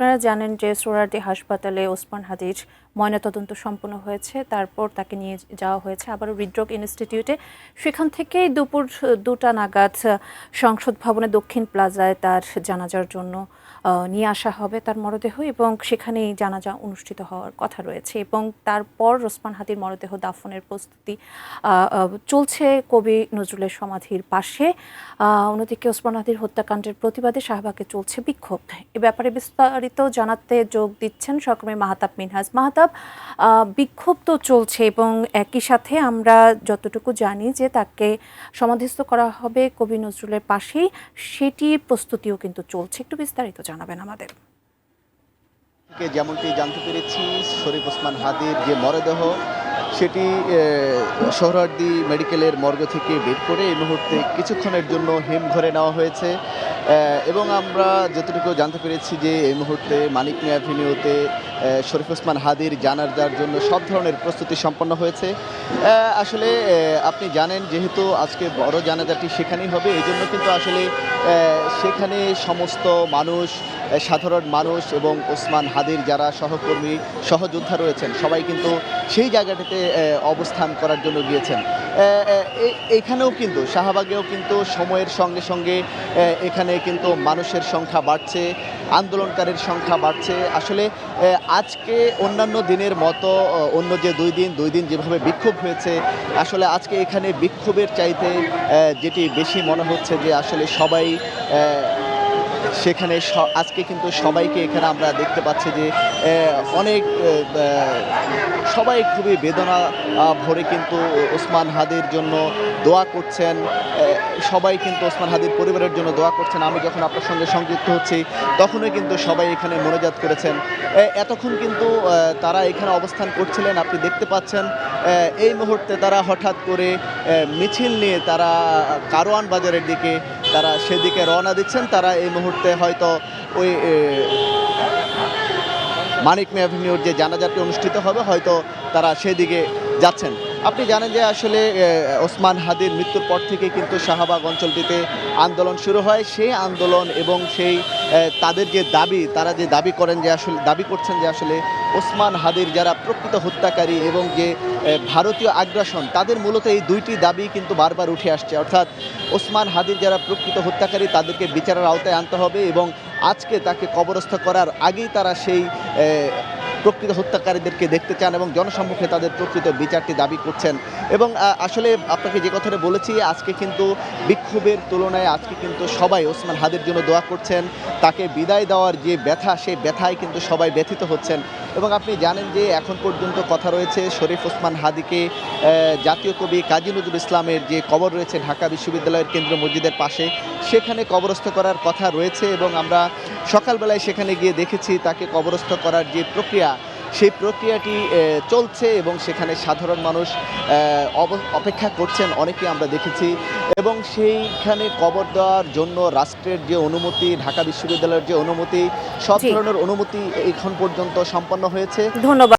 আপনারা জানেন যে সোহরাওয়ার্দী হাসপাতালে ওসমান হাদির ময়নাতদন্ত সম্পন্ন হয়েছে, তারপর তাকে নিয়ে যাওয়া হয়েছে আবারও হৃদরোগ ইনস্টিটিউটে। সেখান থেকেই দুপুর 2টা নাগাদ সংসদ ভবনের দক্ষিণ প্লাজায় তার জানাজার জন্য নিয়ে আসা হবে তার মরদেহ, এবং সেখানেই জানাজা অনুষ্ঠিত হওয়ার কথা রয়েছে। এবং তারপর ওসমান হাদির মরদেহ দাফনের প্রস্তুতি চলছে কবি নজরুলের সমাধির পাশে। অন্যদিকে ওসমান হাদির হত্যাকাণ্ডের প্রতিবাদে শাহবাগে চলছে বিক্ষোভ। এ ব্যাপারে বিস্তারিত জানাতে যোগ দিচ্ছেন সহকর্মী মাহতাব মিনহাজ। মাহতাব, বিক্ষোভ তো চলছে এবং একই সাথে আমরা যতটুকু জানি যে তাকে সমাধিস্থ করা হবে কবি নজরুলের পাশেই, সেটির প্রস্তুতিও কিন্তু চলছে। একটু বিস্তারিত জানাবেন আমাদের। যেমনটি জানতে পেরেছি, শরীফ ওসমান হাদির যে মরদেহ সেটি সোহরাওয়ার্দী মেডিকেলের মর্গ থেকে বের করে এই মুহূর্তে কিছুক্ষণের জন্য হিমঘরে নেওয়া হয়েছে। এবং আমরা যতটুকু জানতে পেরেছি যে এই মুহূর্তে মানিক মিয়া অ্যাভিনিউতে শরীফ ওসমান হাদির জানাজার জন্য সব ধরনের প্রস্তুতি সম্পন্ন হয়েছে। আসলে আপনি জানেন, যেহেতু আজকে বড় জানাজাটি সেখানেই হবে, এই জন্য কিন্তু আসলে সেখানে সমস্ত মানুষ, সাধারণ মানুষ এবং ওসমান হাদির যারা সহকর্মী সহযোদ্ধা রয়েছেন সবাই কিন্তু সেই জায়গাটিতে অবস্থান করার জন্য গিয়েছেন। এখানেও কিন্তু শাহবাগেও কিন্তু সময়ের সঙ্গে সঙ্গে এখানে কিন্তু মানুষের সংখ্যা বাড়ছে, আন্দোলনকারীর সংখ্যা বাড়ছে। আসলে আজকে অন্যান্য দিনের মতো অন্য যে দুই দিন যেভাবে বিক্ষোভ হয়েছে, আসলে আজকে এখানে বিক্ষোভের চাইতে যেটি বেশি মনে হচ্ছে যে আসলে সবাই সেখানে আজকে কিন্তু সবাইকে এখানে আমরা দেখতে পাচ্ছি যে অনেক সবাই খুবই বেদনা ভরে কিন্তু ওসমান হাদির জন্য দোয়া করছেন। সবাই কিন্তু ওসমান হাদির পরিবারের জন্য দোয়া করছেন। আমি যখন আপনার সঙ্গে সংযুক্ত হচ্ছি তখনই কিন্তু সবাই এখানে মোনাজাত করেছেন। এতক্ষণ কিন্তু তারা এখানে অবস্থান করছিলেন, আপনি দেখতে পাচ্ছেন। এই মুহূর্তে তারা হঠাৎ করে মিছিল নিয়ে তারা কারওয়ান বাজারের দিকে তারা সেদিকে রওনা দিচ্ছেন। তারা এই মুহূর্তে হয়তো ওই মানিক মিয়া অ্যাভিনিউর যে জানাজাটি অনুষ্ঠিত হবে হয়তো তারা সেদিকে যাচ্ছেন। আপনি জানেন যে আসলে ওসমান হাদির মৃত্যুর পর থেকে কিন্তু শাহবাগ অঞ্চলটিতে আন্দোলন শুরু হয়। সেই আন্দোলন এবং সেই তাদের যে দাবি, তারা যে দাবি করছেন যে আসলে ওসমান হাদির যারা প্রকৃত হত্যাকারী এবং যে ভারতীয় আগ্রাসন, তাদের মূলত এই দুইটি দাবি কিন্তু বারবার উঠে আসছে। অর্থাৎ ওসমান হাদির যারা প্রকৃত হত্যাকারী তাদেরকে বিচারের আওতায় আনতে হবে, এবং আজকে তাকে কবরস্থ করার আগেই তারা সেই প্রকৃত হত্যাকারীদেরকে দেখতে চান এবং জনসম্মুখে তাদের প্রকৃত বিচারটি দাবি করছেন। এবং আসলে আপনাকে যে কথাটা বলেছি, আজকে কিন্তু বিক্ষোভের তুলনায় আজকে কিন্তু সবাই ওসমান হাদির জন্য দোয়া করছেন। তাকে বিদায় দেওয়ার যে ব্যথা, সেই ব্যথায় কিন্তু সবাই ব্যথিত হচ্ছেন। এবং আপনি জানেন যে এখন পর্যন্ত কথা রয়েছে শরীফ ওসমান হাদিকে জাতীয় কবি কাজী নজরুল ইসলামের যে কবর রয়েছে ঢাকা বিশ্ববিদ্যালয়ের কেন্দ্রীয় মসজিদের পাশে, সেখানে কবরস্থ করার কথা রয়েছে। এবং আমরা সকালবেলায় সেখানে গিয়ে দেখেছি তাকে কবরস্থ করার যে প্রক্রিয়া, সেই প্রক্রিয়াটি চলছে এবং সেখানে সাধারণ মানুষ অপেক্ষা করছেন, অনেকেই আমরা দেখেছি। এবং সেইখানে কবর দেওয়ার জন্য রাষ্ট্রের যে অনুমতি, ঢাকা বিশ্ববিদ্যালয়ের যে অনুমতি, সব ধরনের অনুমতি এখন পর্যন্ত সম্পন্ন হয়েছে। ধন্যবাদ।